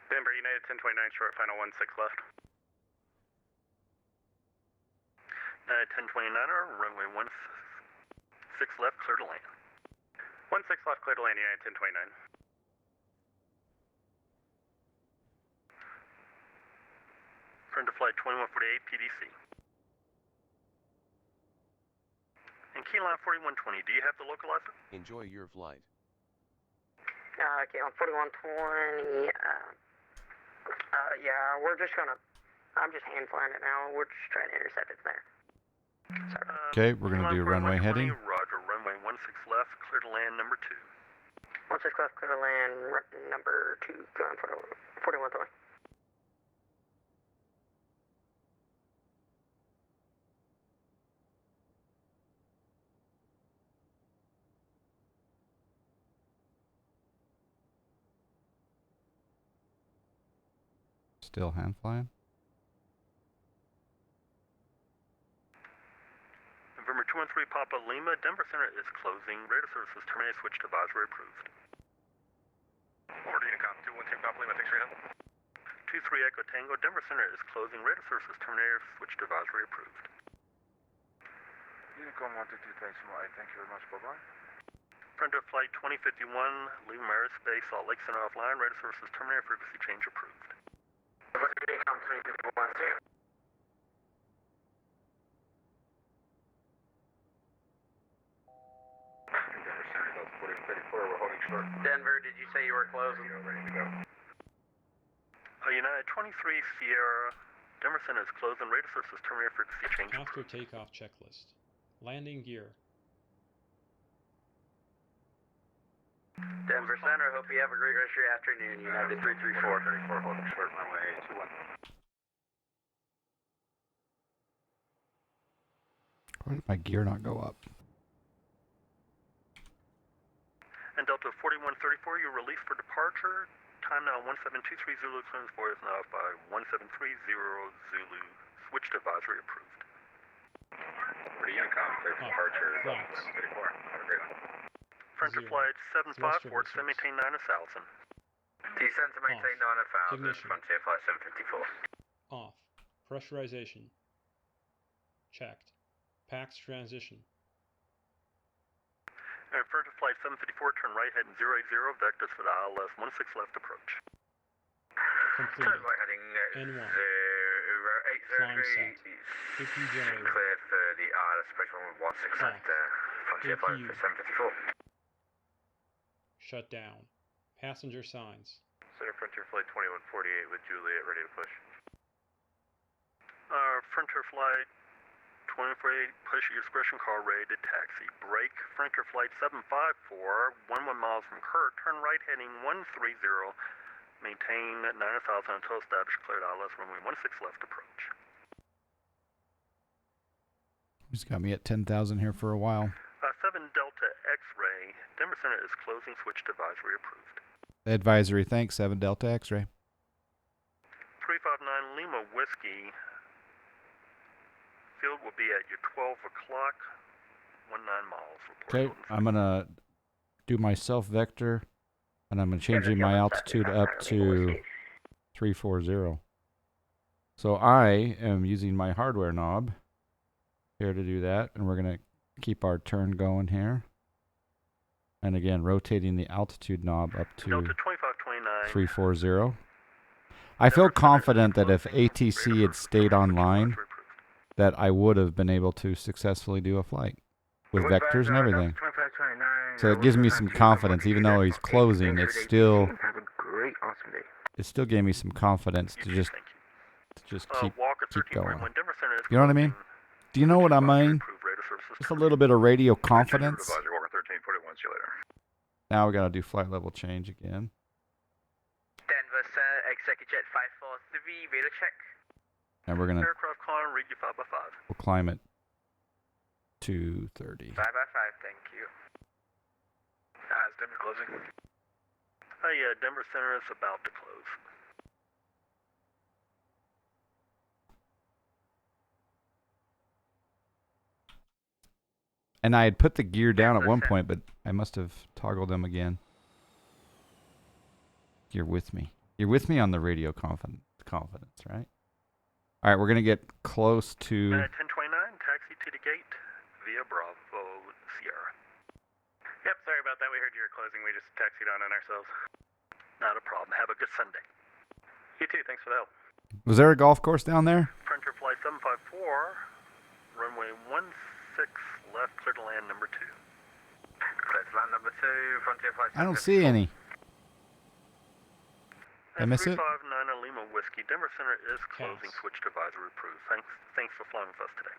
Denver, United 1029 short, final 16 left. United 1029er, runway 16 left, clear to land. 16 left, clear to land, United 1029. Turn to flight 2148 PDC. And keyline 4120, do you have the localizer? Enjoy your flight. Okay, on 4120, yeah, we're just gonna, I'm just hand flying it now. We're just trying to intercept it there. Okay, we're gonna do runway heading. Roger, runway 16 left, clear to land number 2. 16 left, clear to land, number 2, going 4120. Still hand flying. November 213 Papa Lima, Denver Center is closing. Radar services terminated, switch to advisory approved. Order Unicom 213 Papa Lima, thanks for your help. 23 Echo Tango, Denver Center is closing. Radar services terminated, switch to advisory approved. Unicom 122, thanks so much. Thank you very much, bye-bye. Front of flight 2051, leaving aerospace, Salt Lake Center offline. Radar services terminated, frequency change approved. Unicom 2051, see you. Denver, did you say you were closing? Ready to go. United 23 Sierra, Denver Center is closing. Radar services terminated, frequency change After approved. takeoff checklist. Landing gear. Denver Center, hope you have a great rest of your afternoon. United 334. 34 holding short, runway 21. Why did my gear not go up? And Delta 4134, you're released for departure. Time now 1723 Zulu, clearance for is now by 1730 Zulu. Switch to advisory approved. Order Unicom, clear for departure, Right. 34. Have a great one. Front to Zero. flight 75, Celestial Fort Resource. maintain 9,000. Descend to maintain 9,000, Ignition. frontier flight 754. Off. Pressurization. Checked. PAX transition. And front to flight 754, turn right heading 080, vectors for the ILS 16 left approach. Completed. Turn right heading N1. 0803. Climb set. AQ generator. Cleared for the ILS approach 16 left, frontier flight AQ. 754. Shut down. Passenger signs. Center Frontier Flight 2148 with Juliet ready to push. Frontier flight 2448, push your expression car ready to taxi. Brake, Frontier flight 754, 11 miles from Kurt, turn right heading 130, maintain 9,000 until established, cleared ILS runway 16 left approach. He's got me at 10,000 here for a while. 7 Delta X-ray, Denver Center is closing, switch to advisory approved. Advisory, thanks. 7 Delta X-ray. 359 Lima Whiskey, field will be at your 12 o'clock, 19 miles. Okay, I'm gonna do my self vector, and I'm gonna changing my altitude up to 340. So I am using my hardware knob here to do that, and we're gonna keep our turn going here. And again, rotating the altitude knob up to Delta 2529. 340. I feel confident that if ATC had stayed online, that I would have been able to successfully do a flight with vectors and everything. So it gives me some confidence, even though he's closing. It still gave me some confidence to just keep going. You know what I mean? Do you know what I mean? Just a little bit of radio confidence. Now we gotta do flight level change again. Denver Center, Executive Jet 543, radar check. And we're gonna Aircraft climb, read you 5x5. we'll climb it to 30. 5 by 5, thank you. Is Denver closing? Yeah, Denver Center is about to close. And I had put the gear down at one point, but I must have toggled them again. You're with me. You're with me on the radio confidence, right? All right, we're going to get close to... 1029, taxi to the gate via Bravo Sierra. Yep, sorry about that. We heard you were closing. We just taxied on ourselves. Not a problem. Have a good Sunday. You too. Thanks for the help. Was there a golf course down there? Frontier Flight 754, runway 16 left, clear to land number 2. Clear to land number 2, Frontier Flight 754. I don't see any. Did I miss it? 359 Lima Whiskey. Denver Center is closing. Pass. Switch to advisory approved. Thanks for flying with us today.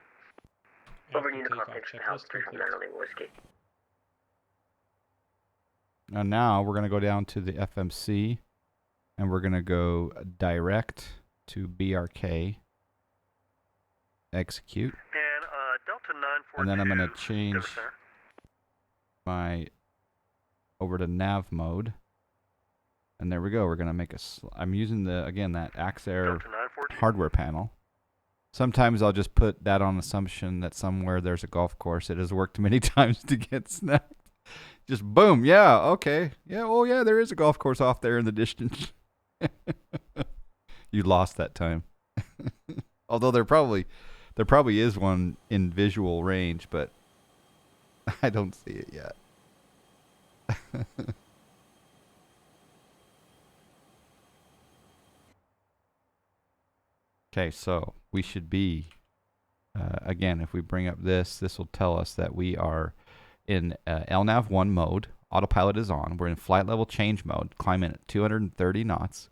Over After Unicon, takeoff, thanks for the help. checklist complete. 359 Whiskey. And now we're going to go down to the FMC, and we're going to go direct to BRK, execute, And Delta 942. and then I'm going to change Denver Center. my over to nav mode, and there we go. We're going to make I'm using again that Axair Delta 942. hardware panel. Sometimes I'll just put that on assumption that somewhere there's a golf course. It has worked many times to get snapped. Just boom, yeah, okay. Yeah, oh yeah, there is a golf course off there in the distance. You lost that time. Although there probably is one in visual range, but I don't see it yet. Okay, so we should be, again, if we bring up this will tell us that we are in LNAV 1 mode. Autopilot is on. We're in flight level change mode, climbing at 230 knots.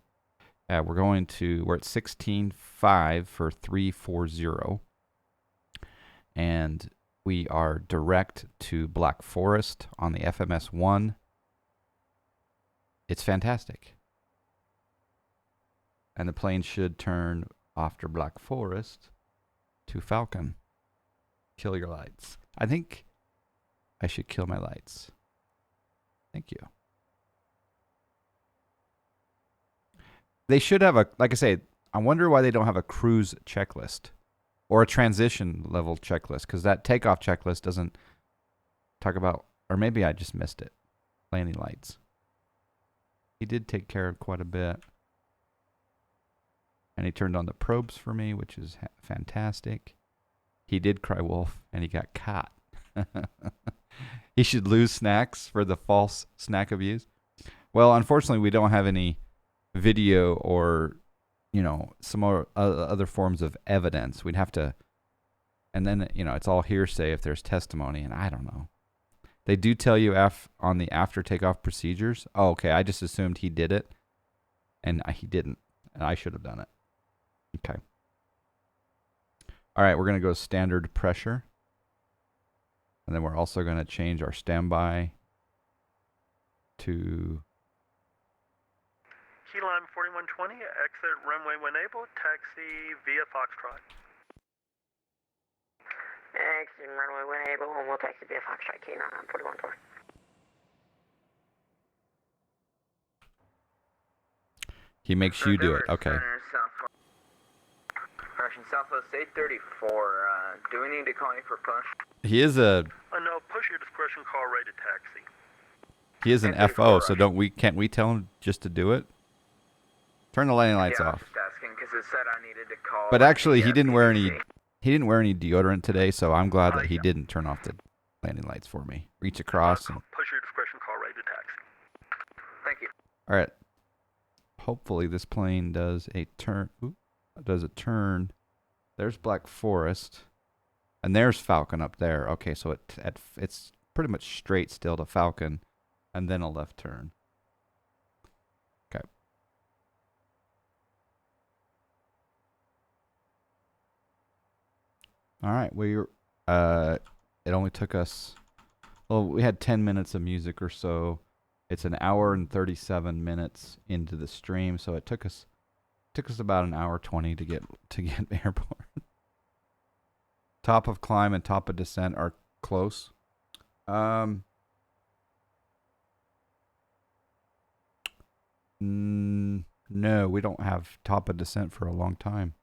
We're at 16.5 for 340. And we are direct to Black Forest on the FMS 1. It's fantastic. And the plane should turn after Black Forest to Falcon. Kill your lights. I think I should kill my lights. Thank you. They should have like I say, I wonder why they don't have a cruise checklist or a transition level checklist, because that takeoff checklist doesn't talk about, or maybe I just missed it, landing lights. He did take care of quite a bit. And he turned on the probes for me, which is fantastic. He did cry wolf, and he got caught. He should lose snacks for the false snack abuse. Well, unfortunately, we don't have any video or, some other forms of evidence. We'd have to, and then, it's all hearsay if there's testimony, and I don't know. They do tell you on the after takeoff procedures. Oh, okay, I just assumed he did it, and he didn't, and I should have done it. Okay. All right, we're going to go standard pressure. And then we're also going to change our standby to... Keyline 4120, exit runway when able, taxi via Foxtrot. Exit runway when able, and we'll taxi via Foxtrot K9 on 4120. He makes you do it. Okay. Southwest 834. Do we need to call you for push? He is a... No, push your discretion, call rated taxi. He is an FO, so can't we tell him just to do it? Turn the landing lights yeah, off. I was just asking because it said I needed to call. But actually, he the didn't wear PDC. any deodorant today, so I'm glad that he didn't turn off the landing lights for me. Reach across. And, Push your discretion, call rated taxi. Thank you. all right. Hopefully, this plane does a turn. Does a turn. There's Black Forest, and there's Falcon up there. Okay, so it's pretty much straight still to Falcon, and then a left turn. Okay. All right, it only took us, well, we had 10 minutes of music or so. It's an hour and 37 minutes into the stream, so it took us about an hour 20 to get airborne. Top of climb and top of descent are close. No, we don't have top of descent for a long time.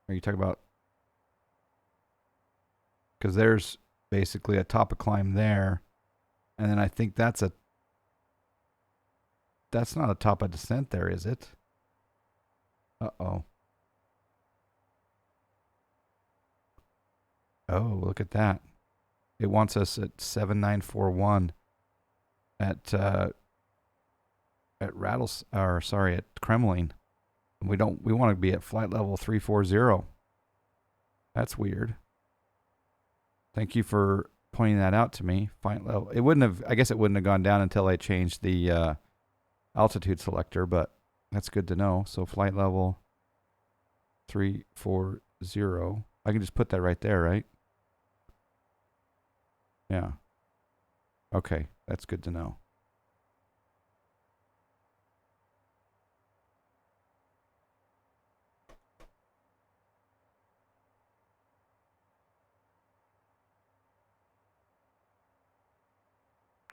Are you talking about? Because there's basically a top of climb there, and then I think that's a that's not a top of descent there, is it? Uh-oh. Oh, look at that. It wants us at 7941 at Kremlin. We want to be at flight level 340. That's weird. Thank you for pointing that out to me. Flight level. I guess it wouldn't have gone down until I changed the altitude selector, but that's good to know. So flight level 340. I can just put that right there, right? Yeah. Okay, that's good to know.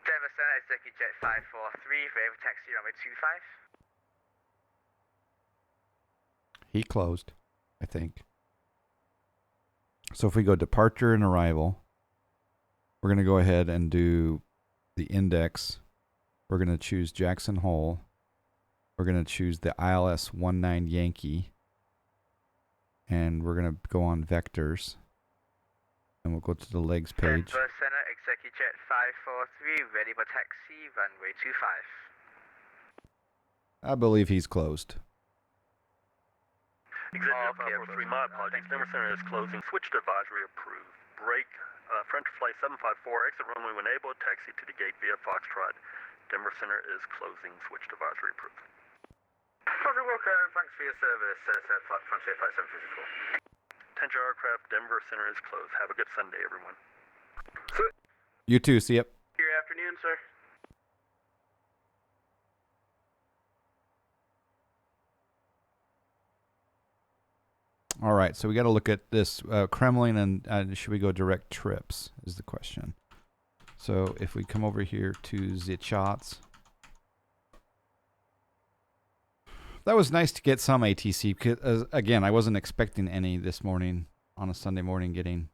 Denver Center, Executive Jet 543, ready for taxi runway 25. He closed, I think. So if we go departure and arrival, we're going to go ahead and do the index. We're going to choose Jackson Hole. We're going to choose the ILS 19 Yankee. And we're going to go on vectors. And we'll go to the legs page. Denver Center, Executive Jet 543, ready for taxi runway 25. I believe he's closed. Executive 543, my apologies. Denver Center is closing. Switch to advisory approved. Break. French flight 754, exit runway when able, taxi to the gate via Foxtrot. Denver Center is closing. Switch to advisory approved. Roger, Walker, thanks for your service. Frontier Flight 754. Attention aircraft, Denver Center is closed. Have a good Sunday, everyone. You too, see ya. Good afternoon, sir. All right, so we got to look at this Kremlin, and should we go direct trips is the question. So if we come over here to the charts, that was nice to get some ATC because again, I wasn't expecting any this morning on a Sunday morning. Getting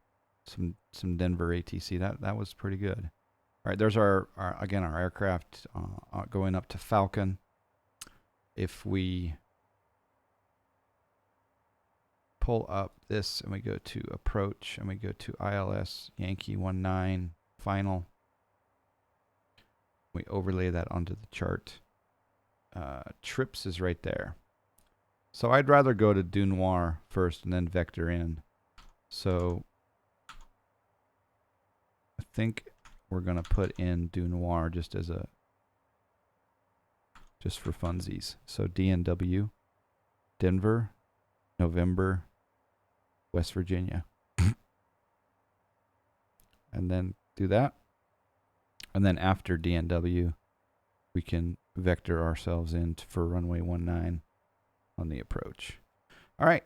some Denver ATC, that was pretty good. All right, there's our aircraft going up to Falcon. If we pull up this and we go to approach and we go to ILS Yankee 19 final, we overlay that onto the chart. Trips is right there. So I'd rather go to Du Noir first and then vector in. So I think we're going to put in Du Noir just for funsies. So DNW, Denver, November, West Virginia. And then do that. And then after DNW, we can vector ourselves in for runway 19 on the approach. All right.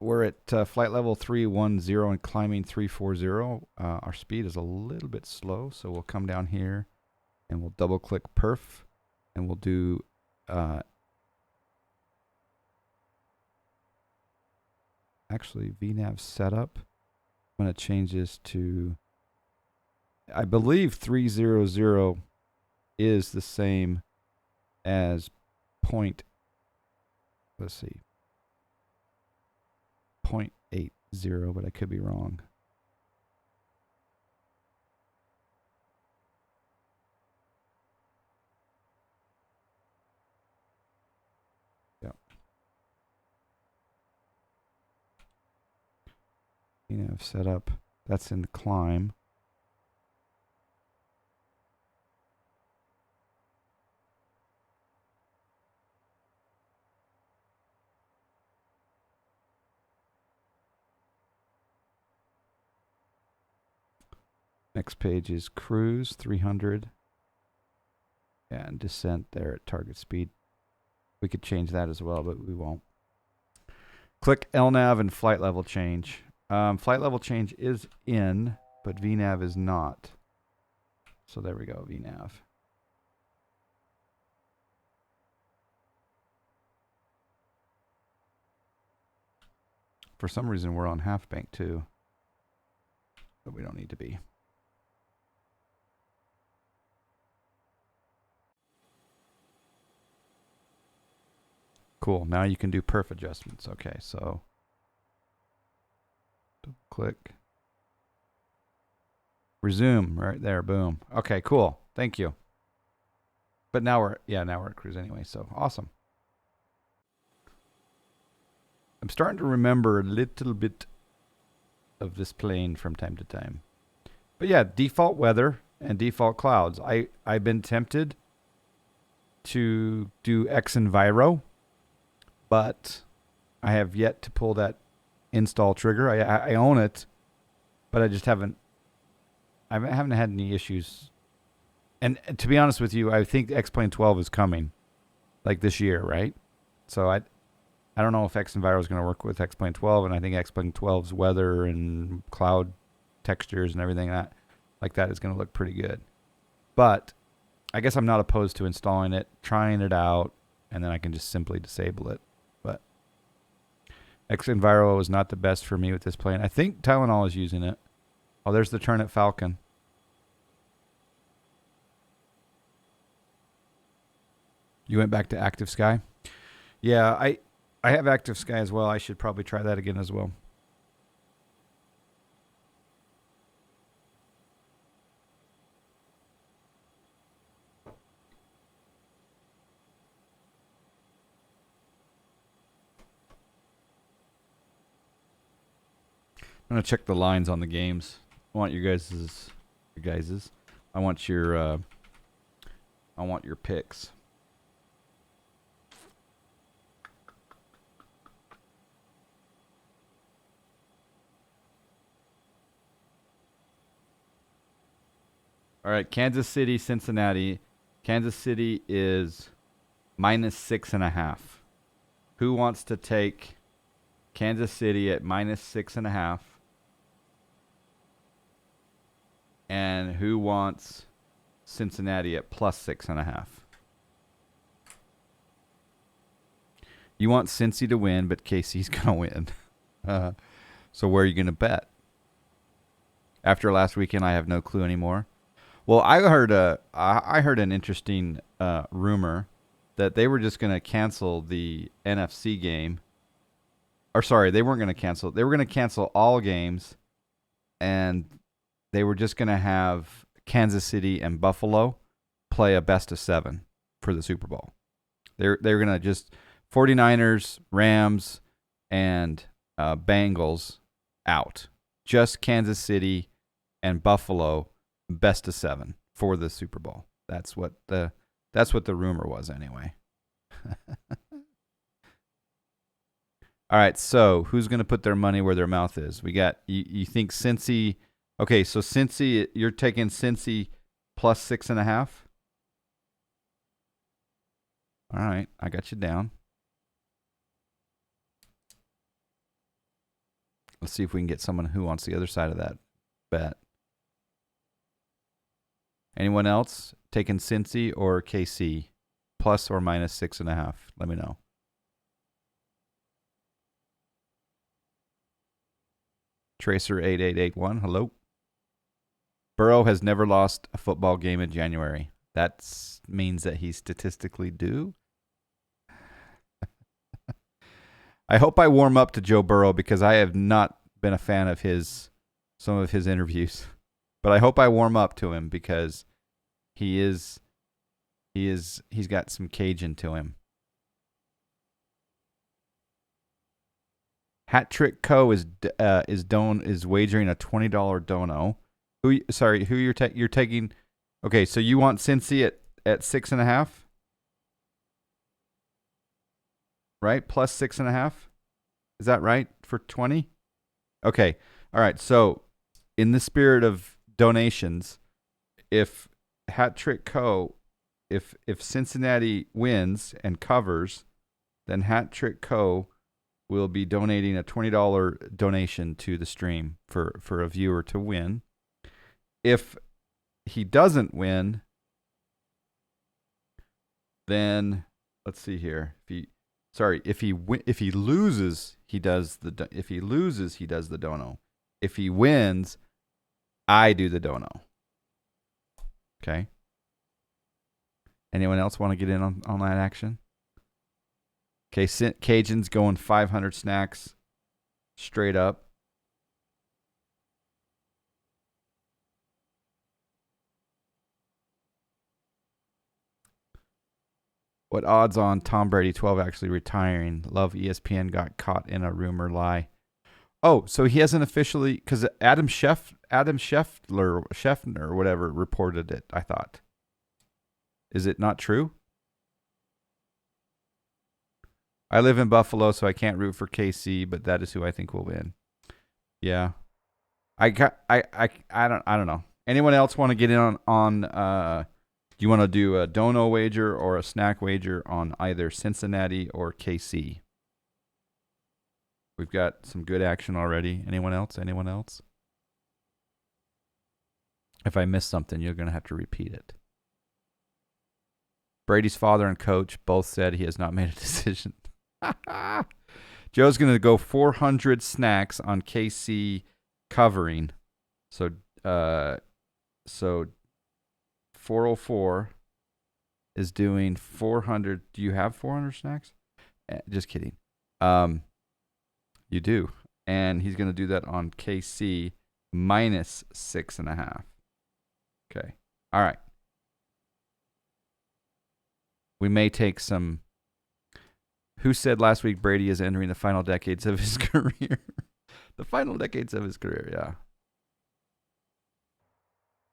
We're at flight level 310 and climbing 340. Our speed is a little bit slow, so we'll come down here and we'll double click perf and we'll do actually VNAV setup. I'm going to change this to, I believe 300 is the same as point, let's see, 0.80, but I could be wrong. Yep. VNAV setup, that's in the climb. Next page is cruise 300 and descent there at target speed. We could change that as well, but we won't. Click LNAV and flight level change. Flight level change is in, but VNAV is not. So there we go, VNAV. For some reason, we're on half bank too, but we don't need to be. Cool. Now you can do perf adjustments. Okay, so click. Resume right there. Boom. Okay, cool. Thank you. But now we're at cruise anyway, so awesome. I'm starting to remember a little bit of this plane from time to time. But yeah, default weather and default clouds. I've been tempted to do X Enviro, but I have yet to pull that install trigger. I own it, but I just haven't had any issues. And to be honest with you, I think X-Plane 12 is coming, like this year, right? So I don't know if X Enviro is going to work with X-Plane 12, and I think X-Plane 12's weather and cloud textures and everything like that is going to look pretty good. But I guess I'm not opposed to installing it, trying it out, and then I can just simply disable it. But X Enviro is not the best for me with this plane. I think Tylenol is using it. Oh, there's the Turnip Falcon. You went back to Active Sky? Yeah, I have Active Sky as well. I should probably try that again as well. I'm gonna check the lines on the games. I want your guys's. I want your picks. All right, Kansas City, Cincinnati. Kansas City is -6.5. Who wants to take Kansas City at -6.5? And who wants Cincinnati at +6.5? You want Cincy to win, but KC's gonna win. So where are you gonna bet? After last weekend, I have no clue anymore. Well, I heard an interesting rumor that they were just going to cancel the NFC game. Or sorry, they weren't going to cancel. They were going to cancel all games, and they were just going to have Kansas City and Buffalo play a best of 7 for the Super Bowl. They're going to just 49ers, Rams, and Bengals out. Just Kansas City and Buffalo best of 7 for the Super Bowl. That's what the rumor was anyway. All right, so who's going to put their money where their mouth is? We got you think Cincy. Okay, so Cincy, you're taking Cincy +6.5. All right, I got you down. Let's see if we can get someone who wants the other side of that bet. Anyone else taking Cincy or KC? Plus or minus 6.5? Let me know. Tracer8881, hello. Burrow has never lost a football game in January. That means that he's statistically due. I hope I warm up to Joe Burrow because I have not been a fan of some of his interviews. But I hope I warm up to him because he's got some Cajun to him. Hat Trick Co is wagering a $20 dono. Who you're taking? Okay, so you want Cincy at 6.5, right? Plus 6.5. Is that right for 20? Okay, all right. So, in the spirit of donations, if Hat Trick Co, if Cincinnati wins and covers, then Hat Trick Co will be donating a $20 donation to the stream for a viewer to win. If he doesn't win, then let's see here. If he loses, he does the dono. If he wins, I do the dono. Okay. Anyone else want to get in on that action? Okay, Cajun's going 500 snacks straight up. What odds on Tom Brady 12 actually retiring? Love ESPN got caught in a rumor lie. Oh, so he hasn't officially, because Adam Scheffner or whatever reported it, I thought. Is it not true? I live in Buffalo, so I can't root for KC, but that is who I think will win. Yeah. I don't know. Anyone else want to get in on do you want to do a dono wager or a snack wager on either Cincinnati or KC? We've got some good action already. Anyone else? If I miss something, you're going to have to repeat it. Brady's father and coach both said he has not made a decision. Joe's going to go 400 snacks on KC covering. So 404 is doing 400. Do you have 400 snacks? Just kidding. You do. And he's going to do that on KC minus 6.5. Okay. All right. We may take some. Who said last week Brady is entering the final decades of his career? The final decades of his career, yeah.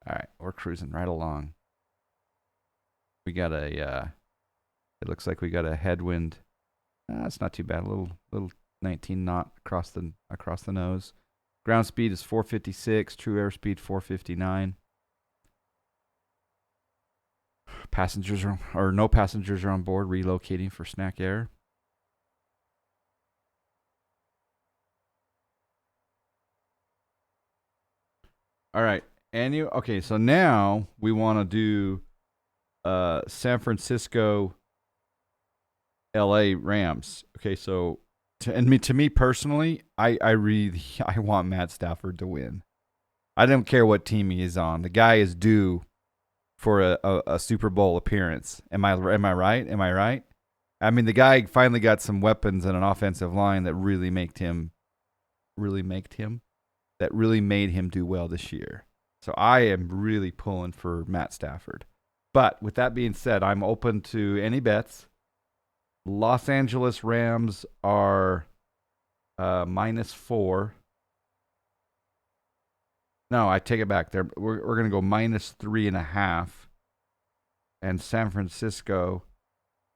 All right, we're cruising right along. We got a, it looks like we got a headwind. It's not too bad. A little 19 knot across the nose. Ground speed is 456. True airspeed 459. Passengers or no passengers are on board relocating for snack air. All right. Okay, so now we want to do San Francisco LA Rams. Okay, so to me personally, I want Matt Stafford to win. I don't care what team he is on. The guy is due for a Super Bowl appearance. Am I right? I mean, the guy finally got some weapons and an offensive line that really made him do well this year. So I am really pulling for Matt Stafford. But with that being said, I'm open to any bets. Los Angeles Rams are -4. No, I take it back. We're going to go -3.5. And San Francisco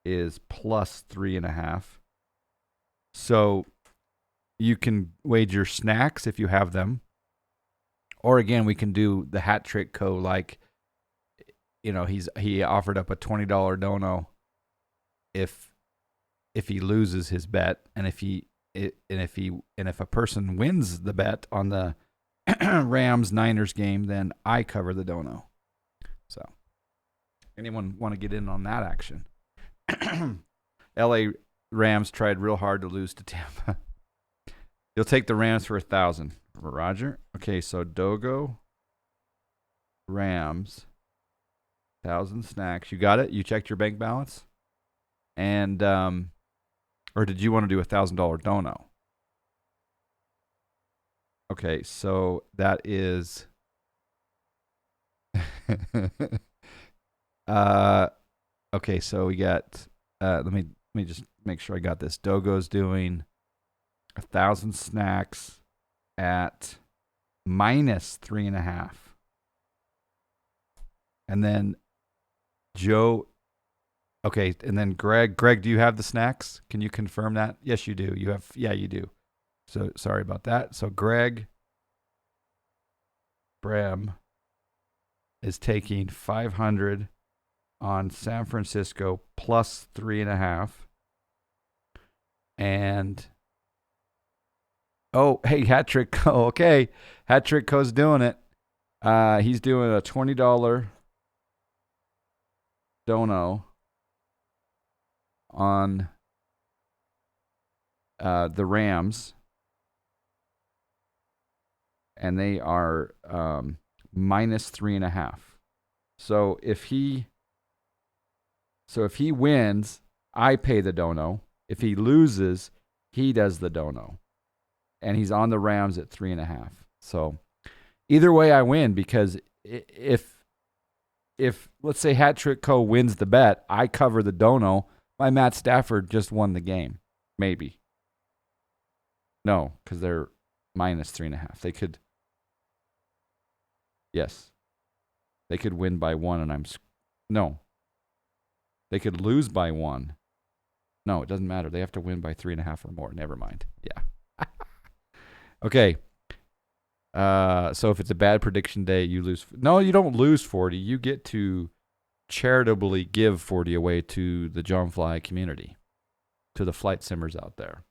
is +3.5. So you can wager snacks if you have them. Or again, we can do the hat trick like, he offered up a $20 dono if he loses his bet, and if a person wins the bet on the Rams Niners game, then I cover the dono. So, anyone want to get in on that action? LA Rams tried real hard to lose to Tampa. You'll take the Rams for 1,000. Roger. Okay, so Dogo, Rams, 1,000 snacks. You got it? You checked your bank balance? And, or did you want to do $1,000 dono? Okay, so that is, okay, so we got, let me just make sure I got this. Dogo's doing 1,000 snacks at -3.5. And then Joe, okay, and then Greg, do you have the snacks? Can you confirm that? Yes, you do. Yeah, you do. So sorry about that. So Greg Brem is taking 500 on San Francisco +3.5. And oh, hey, Hat Trick Co. Okay, Hat Trick Co's doing it. He's doing a $20 dono on the Rams, and they are -3.5. So if he wins, I pay the dono. If he loses, he does the dono. And he's on the Rams at 3.5. So either way, I win because if let's say Hat Trick Co. wins the bet, I cover the dono. My Matt Stafford just won the game. Maybe. No, because they're minus 3.5. They could. Yes. They could win by 1 and no. They could lose by 1. No, it doesn't matter. They have to win by 3.5 or more. Never mind. Yeah. Okay. So if it's a bad prediction day, you lose. No, you don't lose 40. You get to charitably give 40 away to the John Fly community, to the flight simmers out there.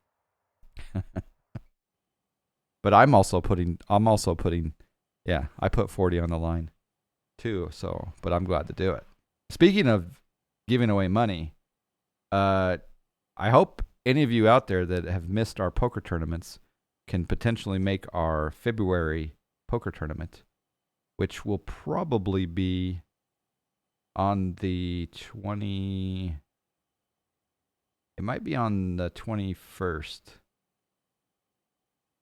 But I'm also putting, yeah, I put 40 on the line too. So, but I'm glad to do it. Speaking of giving away money, I hope any of you out there that have missed our poker tournaments can potentially make our February poker tournament, which will probably be on the it might be on the 21st,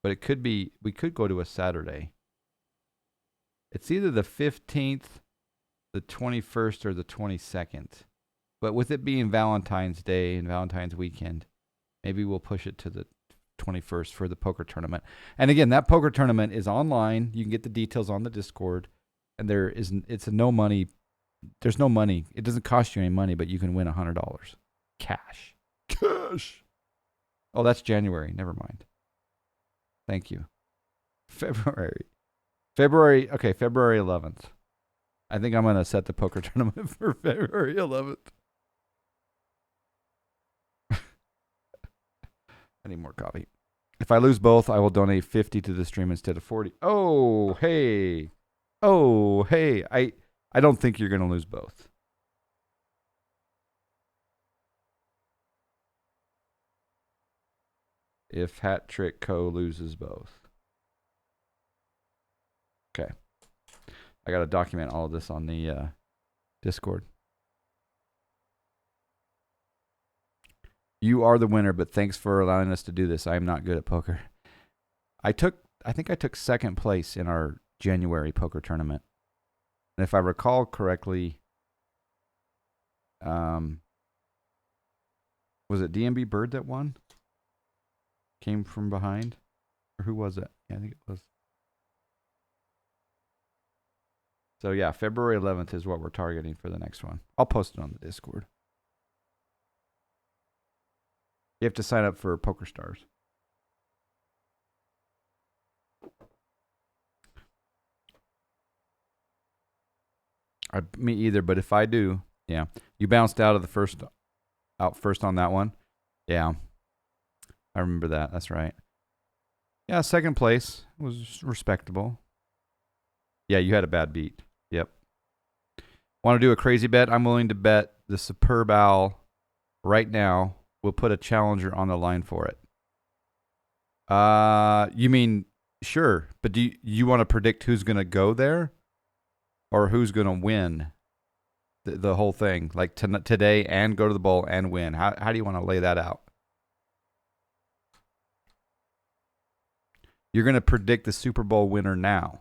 but it could be, we could go to a Saturday. It's either the 15th, the 21st, or the 22nd. But with it being Valentine's Day and Valentine's weekend, maybe we'll push it to the 21st for the poker tournament. And again, that poker tournament is online. You can get the details on the Discord. And it's a no money. There's no money. It doesn't cost you any money, but you can win $100 cash. Cash. Oh, that's January. Never mind. Thank you. February. Okay, February 11th. I think I'm going to set the poker tournament for February 11th. I need more coffee. If I lose both, I will donate 50 to the stream instead of 40. Oh, hey. I don't think you're going to lose both. If Hat Trick Co. loses both. Okay. I got to document all of this on the Discord. You are the winner, but thanks for allowing us to do this. I am not good at poker. I think I took second place in our January poker tournament. And if I recall correctly, was it DMB Bird that won? Came from behind? Or who was it? Yeah, I think it was. So yeah, February 11th is what we're targeting for the next one. I'll post it on the Discord. You have to sign up for PokerStars. Me either, but if I do, yeah. You bounced out first on that one. Yeah. I remember that. That's right. Yeah, second place was respectable. Yeah, you had a bad beat. Yep. Want to do a crazy bet? I'm willing to bet the Superb Owl right now. We'll put a challenger on the line for it. You mean, sure, but do you want to predict who's going to go there? Or who's going to win the whole thing? Like today and go to the bowl and win. How do you want to lay that out? You're going to predict the Super Bowl winner now.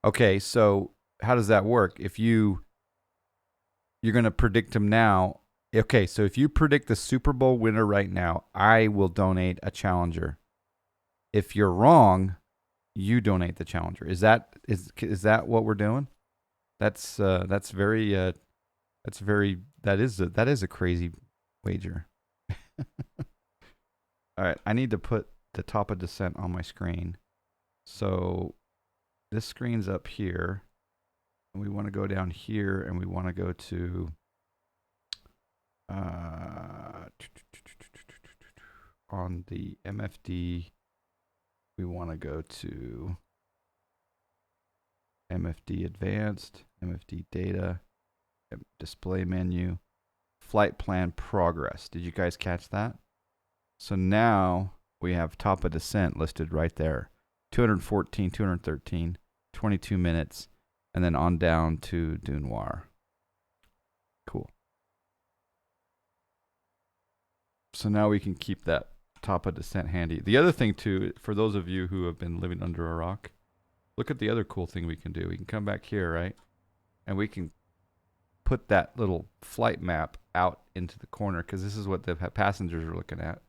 Okay, so how does that work? If you're going to predict him now. Okay, so if you predict the Super Bowl winner right now, I will donate a challenger. If you're wrong, you donate the challenger. Is that what we're doing? That is a crazy wager. All right, I need to put the top of descent on my screen. So this screen's up here, and we want to go down here, and we want to go to on the MFD. We want to go to MFD Advanced, MFD Data, Display Menu, Flight Plan Progress. Did you guys catch that? So now we have top of descent listed right there. 214, 213, 22 minutes, and then on down to Dune Noir. Cool. So now we can keep that top of descent handy. The other thing too, for those of you who have been living under a rock, look at the other cool thing we can do. We can come back here, right? And we can put that little flight map out into the corner, because this is what the passengers are looking at.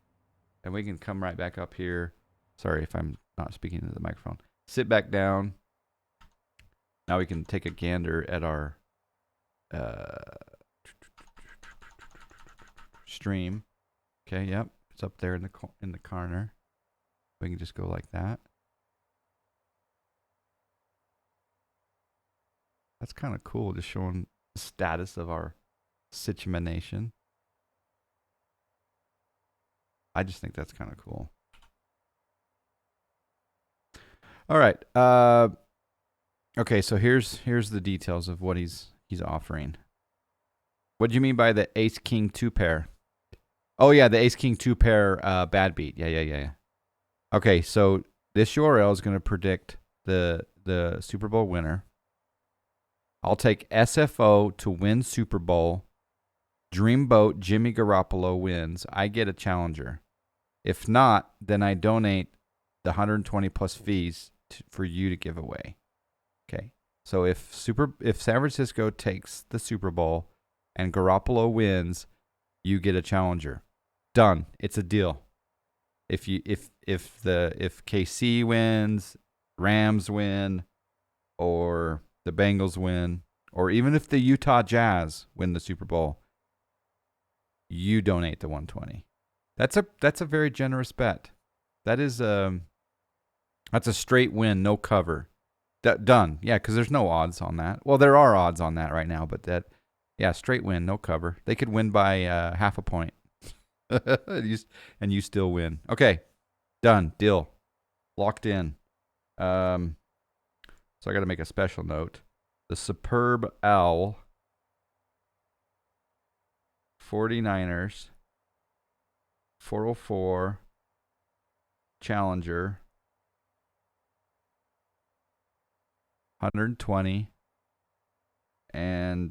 And we can come right back up here. Sorry if I'm not speaking into the microphone. Sit back down. Now we can take a gander at our stream. Okay, yep. It's up there in the corner. We can just go like that. That's kind of cool, just showing the status of our situation. I just think that's kind of cool. All right. Okay, so here's the details of what he's offering. What do you mean by the Ace King 2 pair? Oh yeah, the Ace King 2 pair bad beat. Yeah. Okay, so this URL is going to predict the Super Bowl winner. I'll take SFO to win Super Bowl. Dreamboat Jimmy Garoppolo wins. I get a challenger. If not, then I donate the 120 plus fees for you to give away. Okay. So if San Francisco takes the Super Bowl and Garoppolo wins, you get a challenger. Done. It's a deal. If KC wins, Rams win, or the Bengals win, or even if the Utah Jazz win the Super Bowl, you donate the 120. That's a very generous bet. That's a straight win, no cover. Done. Yeah, because there's no odds on that. Well, there are odds on that right now, but straight win, no cover. They could win by half a point, and you still win. Okay, done. Deal. Locked in. So I got to make a special note. The Superb Owl 49ers 404 Challenger 120 and